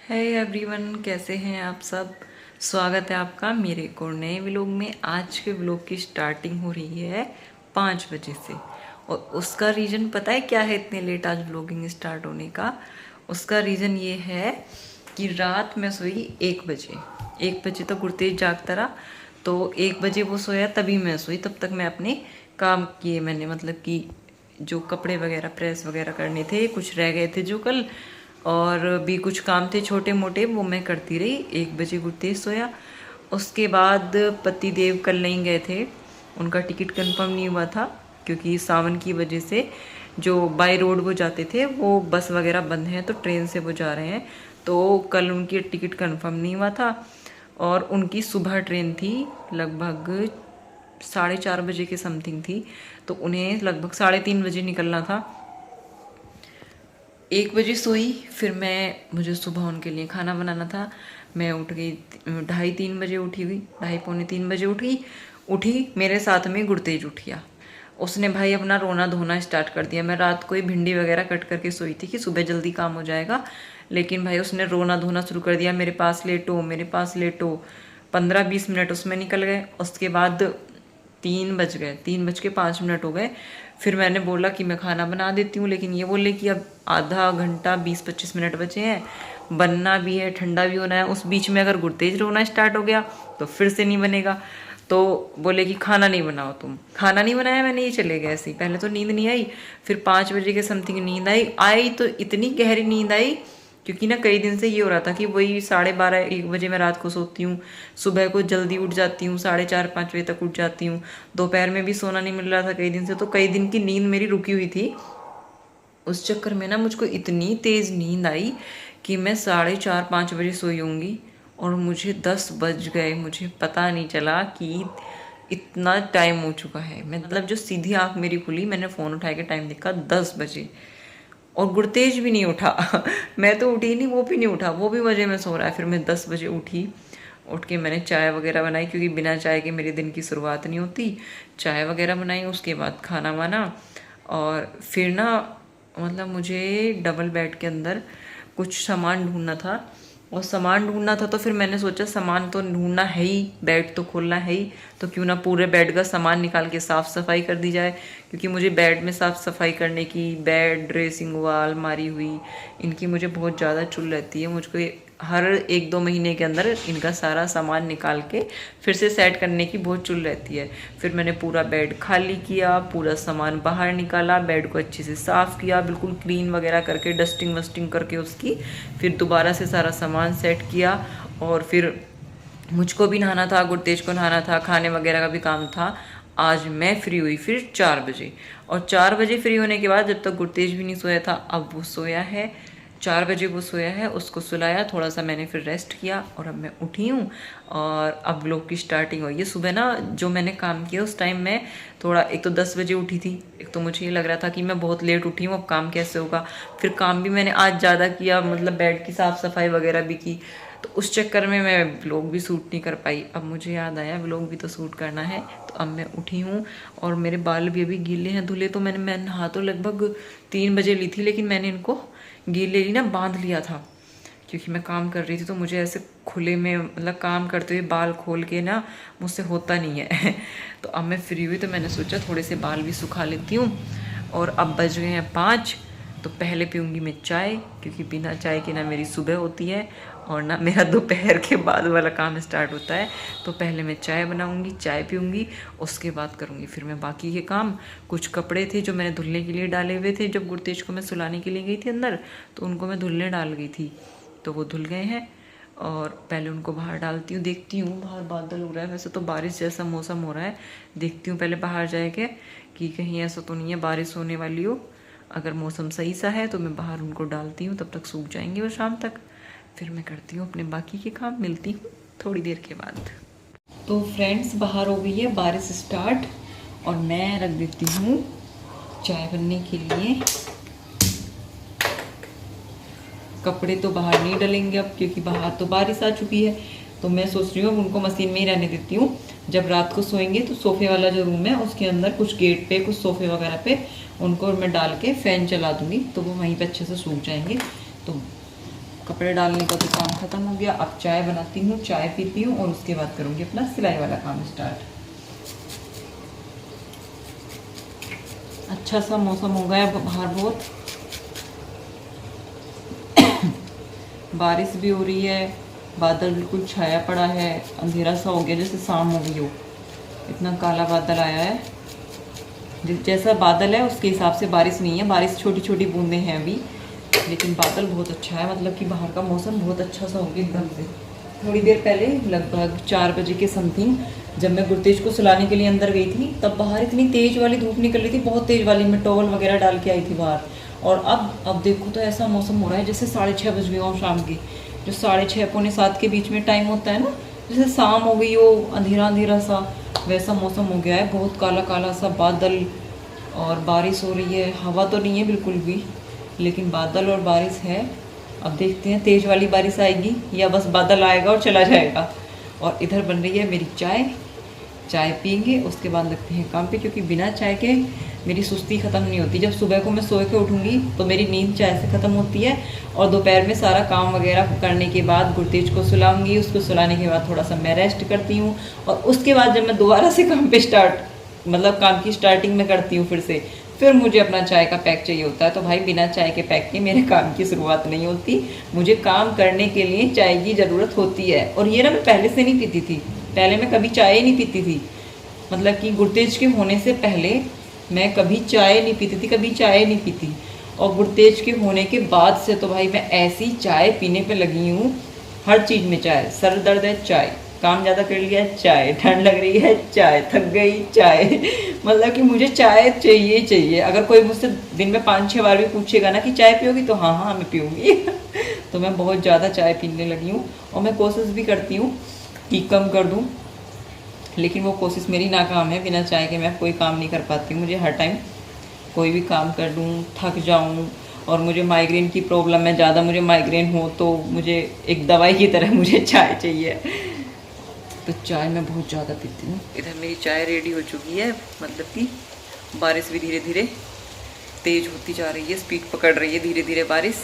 है एवरीवन, कैसे हैं आप सब। स्वागत है आपका मेरे एक और नए व्लॉग में। आज के व्लॉग की स्टार्टिंग हो रही है 5 बजे से। और उसका रीज़न पता है क्या है इतने लेट आज व्लॉगिंग स्टार्ट होने का। उसका रीज़न ये है कि रात में सोई 1 बजे। 1 बजे तक गुरतेज जागता रहा, तो 1 बजे वो सोया तभी मैं सोई। तब तक मैं अपने काम किए, मैंने मतलब कि जो कपड़े वगैरह प्रेस वगैरह करने थे, कुछ रह गए थे जो कल, और भी कुछ काम थे छोटे मोटे, वो मैं करती रही। 1 बजे गुरतेज सोया। उसके बाद पति देव कल नहीं गए थे, उनका टिकट कंफर्म नहीं हुआ था क्योंकि सावन की वजह से जो बाय रोड वो जाते थे वो बस वगैरह बंद हैं, तो ट्रेन से वो जा रहे हैं। तो कल उनकी टिकट कंफर्म नहीं हुआ था और उनकी सुबह ट्रेन थी, लगभग 4:30 बजे के समथिंग थी, तो उन्हें लगभग 3:30 बजे निकलना था। 1 बजे सोई, फिर मुझे सुबह उनके लिए खाना बनाना था। मैं उठ गई 2:30-3 बजे, उठी हुई 2:30-3 बजे उठी मेरे साथ में गुरतेज उठ गया। उसने भाई अपना रोना धोना स्टार्ट कर दिया। मैं रात को ही भिंडी वगैरह कट करके सोई थी कि सुबह जल्दी काम हो जाएगा, लेकिन भाई उसने रोना धोना शुरू कर दिया, मेरे पास लेटो मेरे पास लेटो। 15-20 मिनट उसमें निकल गए। उसके बाद 3 बज गए, 3:05 हो गए। फिर मैंने बोला कि मैं खाना बना देती हूँ, लेकिन ये बोले कि अब आधा घंटा 20-25 मिनट बचे हैं, बनना भी है, ठंडा भी होना है। उस बीच में अगर गुरतेज रोना स्टार्ट हो गया तो फिर से नहीं बनेगा। तो बोले कि खाना नहीं बनाओ तुम। खाना नहीं बनाया मैंने, ये चले गए ऐसे ही। पहले तो नींद नहीं आई, फिर 5 बजे के समथिंग नींद आई तो इतनी गहरी नींद आई, क्योंकि ना कई दिन से ये हो रहा था कि वही 12:30-1 बजे मैं रात को सोती हूँ, सुबह को जल्दी उठ जाती हूँ, 4:30-5 बजे तक उठ जाती हूँ। दोपहर में भी सोना नहीं मिल रहा था कई दिन से, तो कई दिन की नींद मेरी रुकी हुई थी। उस चक्कर में ना मुझको इतनी तेज़ नींद आई कि मैं 4:30-5 बजे सोई होंगी और मुझे 10 बज गए। मुझे पता नहीं चला कि इतना टाइम हो चुका है। मतलब जो सीधी आंख मेरी खुली, मैंने फ़ोन उठा के टाइम देखा 10 बजे, और गुरतेज भी नहीं उठा। मैं तो उठी नहीं, वो भी नहीं उठा, वो भी मजे में सो रहा है। फिर मैं 10 बजे उठी। उठ के मैंने चाय वगैरह बनाई, क्योंकि बिना चाय के मेरे दिन की शुरुआत नहीं होती। चाय वगैरह बनाई, उसके बाद खाना वाना, और फिर ना मतलब मुझे डबल बेड के अंदर कुछ सामान ढूंढना था। और सामान ढूंढना था तो फिर मैंने सोचा सामान तो ढूंढना है ही, बेड तो खोलना है ही, तो क्यों ना पूरे बेड का सामान निकाल के साफ़ सफाई कर दी जाए। क्योंकि मुझे बेड में साफ़ सफाई करने की, बेड ड्रेसिंग वाल मारी हुई, इनकी मुझे बहुत ज़्यादा चुल रहती है। मुझको हर 1-2 महीने के अंदर इनका सारा सामान निकाल के फिर से सेट करने की बहुत चुल रहती है। फिर मैंने पूरा बेड खाली किया, पूरा सामान बाहर निकाला, बेड को अच्छे से साफ़ किया, बिल्कुल क्लीन वगैरह करके, डस्टिंग वस्टिंग करके उसकी, फिर दोबारा से सारा सामान सेट किया। और फिर मुझको भी नहाना था, गुरतेज को नहाना था, खाने वगैरह का भी काम था। आज मैं फ्री हुई फिर 4 बजे, और 4 बजे फ्री होने के बाद जब तक गुरतेज भी नहीं सोया था, अब वो सोया है। 4 बजे वो सोया है, उसको सुलाया, थोड़ा सा मैंने फिर रेस्ट किया, और अब मैं उठी हूँ और अब व्लॉग की स्टार्टिंग हुई है। सुबह ना जो मैंने काम किया उस टाइम मैं थोड़ा, एक तो 10 बजे उठी थी, एक तो मुझे ये लग रहा था कि मैं बहुत लेट उठी हूँ, अब काम कैसे होगा। फिर काम भी मैंने आज ज़्यादा किया, मतलब बेड की साफ़ सफाई वगैरह भी की, तो उस चक्कर में मैं व्लॉग भी शूट नहीं कर पाई। अब मुझे याद आया व्लॉग भी तो शूट करना है, तो अब मैं उठी हूँ। और मेरे बाल भी अभी गीले हैं धुले, तो मैं नहा तो लगभग 3 बजे ली थी, लेकिन मैंने इनको गीले ही ना बांध लिया था, क्योंकि मैं काम कर रही थी, तो मुझे ऐसे खुले में मतलब काम करते हुए बाल खोल के ना मुझसे होता नहीं है। तो अब मैं फ्री हुई तो मैंने सोचा थोड़े से बाल भी सुखा लेती हूँ। और अब बज गए हैं 5, तो पहले पीऊँगी मैं चाय, क्योंकि बिना चाय के ना मेरी सुबह होती है और ना मेरा दोपहर के बाद वाला काम स्टार्ट होता है। तो पहले मैं चाय बनाऊँगी, चाय पीऊँगी, उसके बाद करूँगी फिर मैं बाकी के काम। कुछ कपड़े थे जो मैंने धुलने के लिए डाले हुए थे, जब गुरतेज को मैं सुलाने के लिए गई थी अंदर, तो उनको मैं धुलने डाल गई थी, तो वो धुल गए हैं। और पहले उनको बाहर डालती हूँ, देखती हूँ, बाहर बादल हो रहा है, वैसे तो बारिश जैसा मौसम हो रहा है। देखती हूँ पहले बाहर जाके कि कहीं ऐसा तो नहीं है बारिश होने वाली हो। अगर मौसम सही सा है तो मैं बाहर उनको डालती हूँ, तब तक सूख जाएंगे वो शाम तक। फिर मैं करती हूँ अपने बाकी के काम, मिलती हूँ थोड़ी देर के बाद। तो फ्रेंड्स, बाहर हो गई है बारिश स्टार्ट, और मैं रख देती हूँ चाय बनने के लिए। कपड़े तो बाहर नहीं डलेंगे अब, क्योंकि बाहर तो बारिश आ चुकी है, तो मैं सोच रही हूँ अब उनको मशीन में ही रहने देती हूँ। जब रात को सोएंगे तो सोफ़े वाला जो रूम है उसके अंदर कुछ गेट पे, कुछ सोफ़े वगैरह पे उनको मैं डाल के फ़ैन चला दूँगी, तो वो वहीं पे अच्छे से सूख जाएंगे। तो कपड़े डालने का तो काम ख़त्म हो गया। अब चाय बनाती हूँ, चाय पीती हूँ और उसके बाद करूँगी अपना सिलाई वाला काम स्टार्ट। अच्छा सा मौसम हो गया बाहर, बहुत बारिश भी हो रही है, बादल बिल्कुल छाया पड़ा है, अंधेरा सा हो गया जैसे शाम हो गई हो। इतना काला बादल आया है, जैसा बादल है उसके हिसाब से बारिश नहीं है, बारिश छोटी छोटी बूंदें हैं अभी, लेकिन बादल बहुत अच्छा है। मतलब कि बाहर का मौसम बहुत अच्छा सा हो गया एकदम से। थोड़ी देर पहले लगभग 4 बजे के समथिंग जब मैं गुरतेज को सुलाने के लिए अंदर गई थी, तब बाहर इतनी तेज़ वाली धूप निकल रही थी, बहुत तेज़ वाली। मैं टॉवल वगैरह डाल के आई थी बाहर, और अब देखो तो ऐसा मौसम हो रहा है जैसे 6:30 बज गए हो शाम के, जो 6:30 पौने 7 के बीच में टाइम होता है ना, जैसे शाम हो गई हो, अंधेरा अंधेरा सा वैसा मौसम हो गया है। बहुत काला काला सा बादल, और बारिश हो रही है। हवा तो नहीं है बिल्कुल भी, लेकिन बादल और बारिश है। अब देखते हैं तेज़ वाली बारिश आएगी या बस बादल आएगा और चला जाएगा। और इधर बन रही है मेरी चाय, चाय पियेंगे उसके बाद लगते हैं काम पे, क्योंकि बिना चाय के मेरी सुस्ती ख़त्म नहीं होती। जब सुबह को मैं सो के उठूँगी तो मेरी नींद चाय से ख़त्म होती है, और दोपहर में सारा काम वगैरह करने के बाद गुरतेज को सुलाऊंगी, उसको सुलाने के बाद थोड़ा सा मैं रेस्ट करती हूँ, और उसके बाद जब मैं दोबारा से काम पे मतलब काम की स्टार्टिंग में करती हूँ फिर मुझे अपना चाय का पैक चाहिए होता है। तो भाई बिना चाय के पैक के मेरे काम की शुरुआत नहीं होती। मुझे काम करने के लिए चाय की ज़रूरत होती है। और ये ना मैं पहले से नहीं पीती थी, पहले मैं कभी चाय ही नहीं पीती थी। मतलब कि गुरतेज के होने से पहले मैं कभी चाय नहीं पीती थी, कभी चाय नहीं पीती। और गुरतेज के होने के बाद से तो भाई मैं ऐसी चाय पीने पे लगी हूँ, हर चीज़ में चाय। सर दर्द है चाय, काम ज़्यादा कर लिया चाय, ठंड लग रही है चाय, थक गई चाय। मतलब कि मुझे चाय चाहिए चाहिए। अगर कोई मुझसे दिन में 5-6 बार भी पूछेगा ना कि चाय पियोगी, तो हाँ हाँ मैं पीऊँगी। तो मैं बहुत ज़्यादा चाय पीने लगी हूँ, और मैं कोशिश भी करती हूँ कि कम कर दूँ, लेकिन वो कोशिश मेरी नाकाम है। बिना चाय के मैं कोई काम नहीं कर पाती हूँ। मुझे हर टाइम कोई भी काम कर लूँ थक जाऊँ, और मुझे माइग्रेन की प्रॉब्लम है ज़्यादा। मुझे माइग्रेन हो तो मुझे एक दवाई की तरह मुझे चाय चाहिए, तो चाय मैं बहुत ज़्यादा पीती हूँ। इधर मेरी चाय रेडी हो चुकी है। मतलब कि बारिश भी धीरे धीरे तेज़ होती जा रही है, स्पीड पकड़ रही है धीरे धीरे बारिश।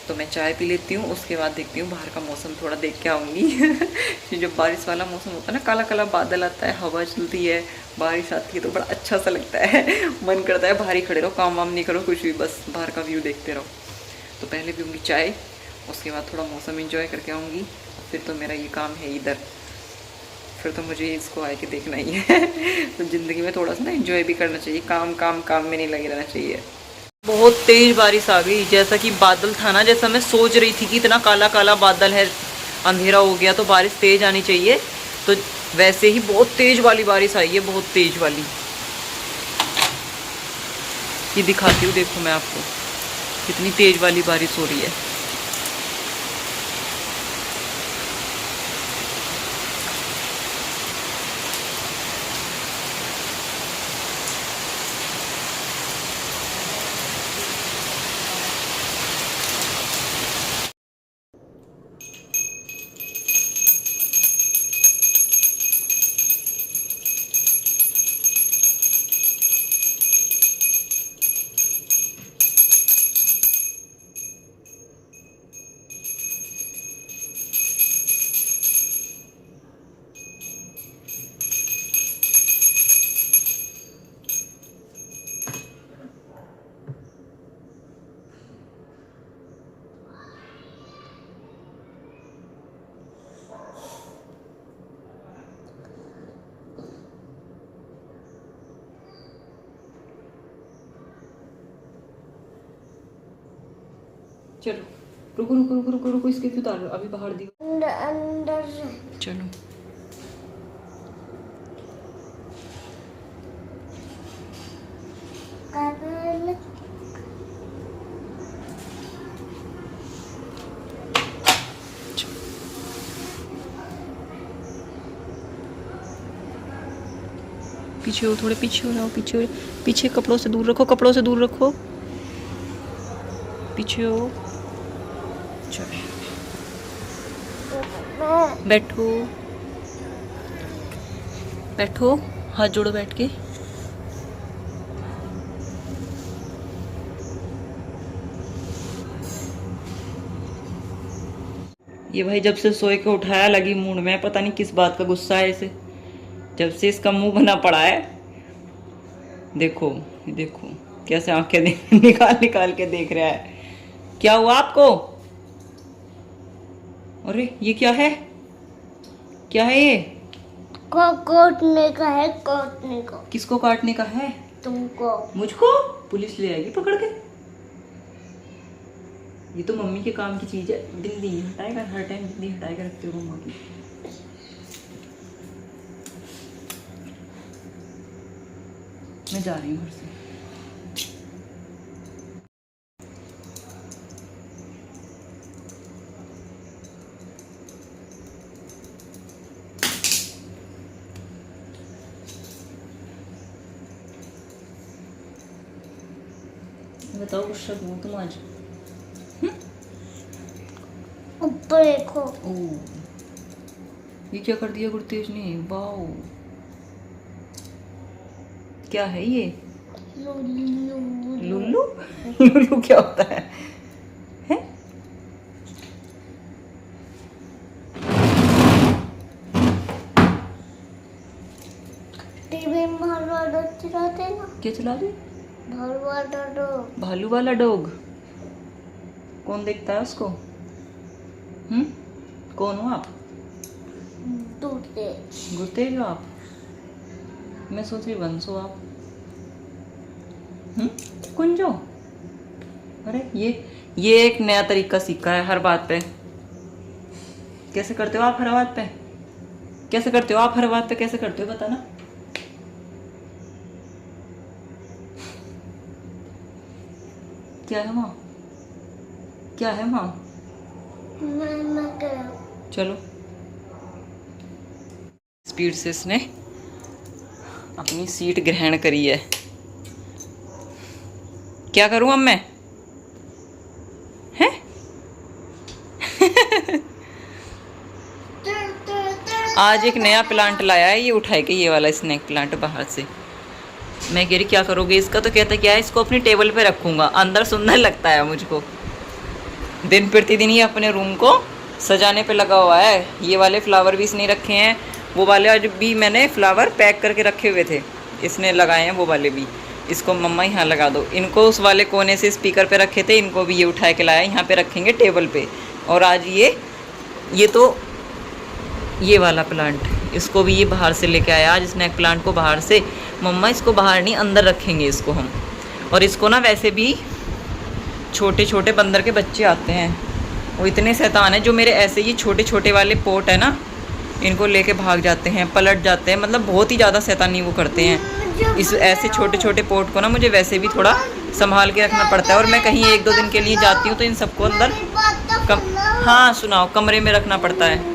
तो मैं चाय पी लेती हूँ, उसके बाद देखती हूँ बाहर का मौसम थोड़ा देख के आऊँगी। जब बारिश वाला मौसम होता है ना, काला काला बादल आता है, हवा चलती है, बारिश आती है, तो बड़ा अच्छा सा लगता है। मन करता है बाहर ही खड़े रहो, काम वाम नहीं करो कुछ भी, बस बाहर का व्यू देखते रहो। तो पहले पीऊँगी चाय, उसके बाद थोड़ा मौसम इंजॉय करके आऊँगी। फिर तो मेरा ये काम है इधर, फिर तो मुझे इसको आके देखना ही है। तो ज़िंदगी में थोड़ा सा ना एंजॉय भी करना चाहिए, काम काम काम में नहीं लगे रहना चाहिए। बहुत तेज़ बारिश आ गई, जैसा कि बादल था ना, जैसा मैं सोच रही थी कि इतना काला काला बादल है, अंधेरा हो गया तो बारिश तेज़ आनी चाहिए, तो वैसे ही बहुत तेज़ वाली बारिश आई है, बहुत तेज़ वाली। ये दिखाती हूँ, देखो मैं आपको कितनी तेज़ वाली बारिश हो रही है। चलो रुको रुको रुको रुको रुको, इसके उतार, अभी बाहर दी अंदर। चलो पीछे हो, थोड़े पीछे हो जाओ, पीछे पीछे, कपड़ों से दूर रखो, कपड़ों से दूर रखो, पीछे हो। चलो बैठो बैठो, हाथ जोड़ो बैठ के। ये भाई जब से सोए के उठाया लगी मूड में, पता नहीं किस बात का गुस्सा है इसे, जब से इसका मुंह बना पड़ा है। देखो देखो कैसे आंखें निकाल निकाल के देख रहा है। क्या हुआ आपको? अरे ये क्या है, क्या है ये? काटने का है, काटने का। किसको काटने का है? तुमको। मुझको? पुलिस ले आएगी पकड़ के। ये तो मम्मी के काम की चीज है। बिल्ली हटाएगा, हर टाइम बिल्ली हटाएगा रखते हो मम्मा की। मैं जा रही हूँ घर से। बताओ गुस्सा क्यों तुम आज? ऊपर देखो। ओह, ये क्या कर दिया गुरतेज ने? वाओ, क्या है ये? लुल्लू। लुल्लू? लुल्लू क्या होता है? हैं? टीवी में भालू चलाते ना। क्या चला दे? भालू भालू वाला डॉग। कौन देखता है उसको? कौन हो आप? गुरतेज हो आप? मैं सोच रही वंश हो आप। कुंजो? अरे ये एक नया तरीका सीखा है हर बात पे। कैसे करते हो आप हर बात पे? कैसे करते हो आप हर बात पे? कैसे करते हो बताना। क्या है माँ? क्या है माँ? चलो। स्पीड से इसने अपनी सीट ग्रहण करी है। क्या करूं अब मैं? हैं? आज एक नया प्लांट लाया है, ये उठाए के, ये वाला स्नेक प्लांट बाहर से। मैं कह रही क्या करोगे इसका? तो कहता क्या है, इसको अपनी टेबल पे रखूंगा, अंदर सुंदर लगता है मुझको। दिन प्रतिदिन ही अपने रूम को सजाने पे लगा हुआ है। ये वाले फ्लावर भी इसने रखे हैं, वो वाले आज भी मैंने फ्लावर पैक करके रखे हुए थे, इसने लगाए हैं वो वाले भी। इसको मम्मा यहाँ लगा दो। इनको उस वाले कोने से स्पीकर पे रखे थे, इनको भी ये उठा के लाया, यहाँ पे रखेंगे टेबल पे। और आज ये तो ये वाला प्लांट, इसको भी ये बाहर से लेके आया आज, स्नैक प्लांट को बाहर से। मम्मा इसको बाहर नहीं अंदर रखेंगे इसको हम। और इसको ना वैसे भी छोटे छोटे बंदर के बच्चे आते हैं, वो इतने शैतान हैं, जो मेरे ऐसे ये छोटे छोटे वाले पोट है ना, इनको लेके भाग जाते हैं, पलट जाते हैं, मतलब बहुत ही ज़्यादा शैतानी वो करते हैं। इस ऐसे छोटे छोटे पोट को ना मुझे वैसे भी थोड़ा संभाल के रखना पड़ता है। और मैं कहीं 1-2 दिन के लिए जाती हूँ तो इन सबको अंदर हाँ सुनाओ, कमरे में रखना पड़ता है।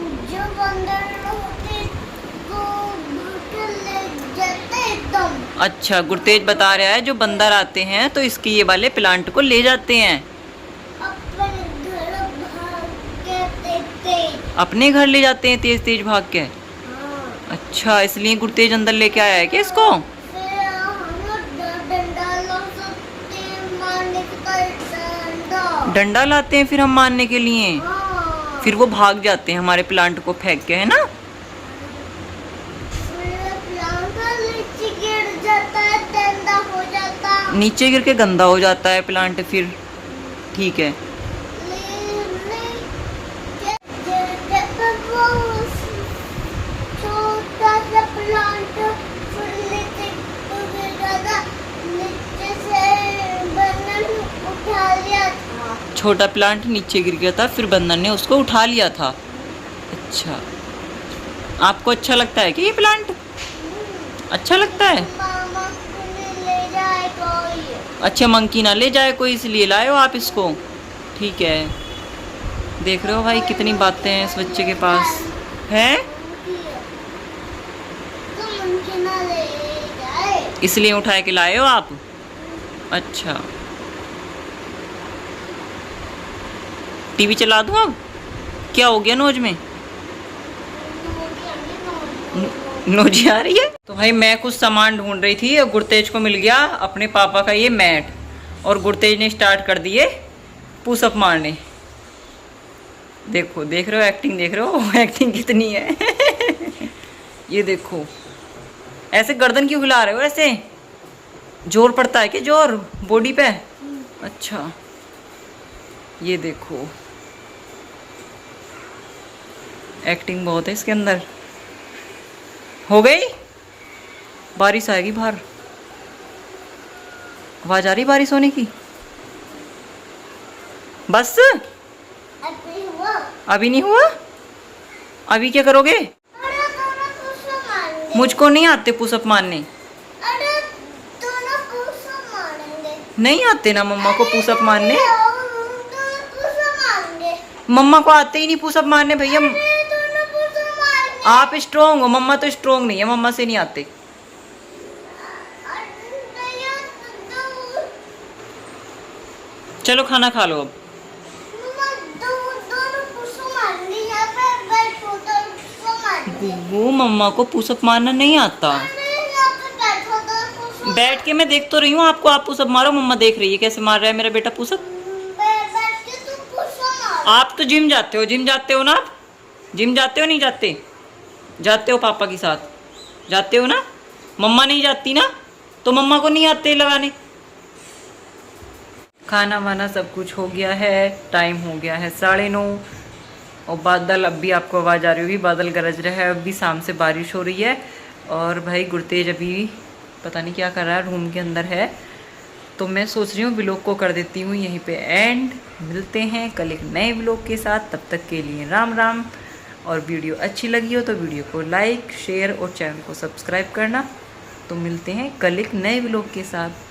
अच्छा, गुरतेज बता रहा है जो बंदर आते हैं तो इसके ये वाले प्लांट को ले जाते हैं, अपने घर ले जाते हैं तेज तेज भाग के। अच्छा, इसलिए गुरतेज अंदर लेके आया है क्या इसको? डंडा लाते हैं फिर हम मारने के लिए, फिर वो भाग जाते हैं हमारे प्लांट को फेंक के, है ना? नीचे गिर के गंदा हो जाता है प्लांट फिर। ठीक है, छोटा प्लांट नीचे गिर गया था, फिर बंदर ने उसको उठा लिया था। अच्छा, आपको अच्छा लगता है कि ये प्लांट अच्छा लगता है? अच्छा, मंकी ना ले जाए कोई, इसलिए लाए हो आप इसको। ठीक है, देख रहे हो भाई कितनी बातें हैं इस बच्चे के पास हैं, इसलिए उठाए के लाए हो आप। अच्छा, टीवी चला दूँ अब? क्या हो गया नोज में? नोजी आ रही है? तो भाई मैं कुछ सामान ढूंढ रही थी और गुरतेज को मिल गया अपने पापा का ये मैट, और गुरतेज ने स्टार्ट कर दिए पुशअप मारने। देखो, देख रहे हो एक्टिंग, देख रहे हो एक्टिंग कितनी है ये देखो, ऐसे गर्दन क्यों हिला रहे हो ऐसे? जोर पड़ता है कि जोर बॉडी पे? अच्छा, ये देखो एक्टिंग बहुत है इसके अंदर। हो गई? बारिश आएगी बाहर, आवाज आ रही बारिश होने की? बस अभी हुआ। अभी नहीं हुआ? अभी क्या करोगे? अरे दोनों पुशअप मारेंगे। मुझको नहीं आते पुशअप मारने। अरे दोनों पुशअप मारेंगे। नहीं आते ना मम्मा को पुशअप मारने। दोनों पुशअप मारेंगे। मम्मा को आते ही नहीं पुशअप मारने भैया। अरे दोनों पुशअप मारेंगे। आप स्ट्रोंग हो, मम्मा तो स्ट्रोंग नहीं है, मम्मा से नहीं आते। चलो खाना खा लो अब। वो मम्मा को पुशअप मारना नहीं आता। बैठ के मैं देख तो रही हूँ आपको, आप पुशअप मारो, मम्मा देख रही है कैसे मार रहा है मेरा बेटा पुशअप। आप तो जिम जाते हो, जिम जाते हो ना आप? जिम जाते हो नहीं जाते? जाते हो पापा के साथ, जाते हो ना? मम्मा नहीं जाती ना, तो मम्मा को नहीं आते लगाने। खाना वाना सब कुछ हो गया है, टाइम हो गया है 9:30 और बादल, अब भी आपको आवाज़ आ रही होगी, बादल गरज रहा है, अब भी शाम से बारिश हो रही है। और भाई गुरतेज अभी पता नहीं क्या कर रहा है, रूम के अंदर है। तो मैं सोच रही हूँ व्लॉग को कर देती हूँ यहीं पे एंड। मिलते हैं कल एक नए व्लॉग के साथ, तब तक के लिए राम राम। और वीडियो अच्छी लगी हो तो वीडियो को लाइक शेयर और चैनल को सब्सक्राइब करना। तो मिलते हैं कल एक नए व्लॉग के साथ।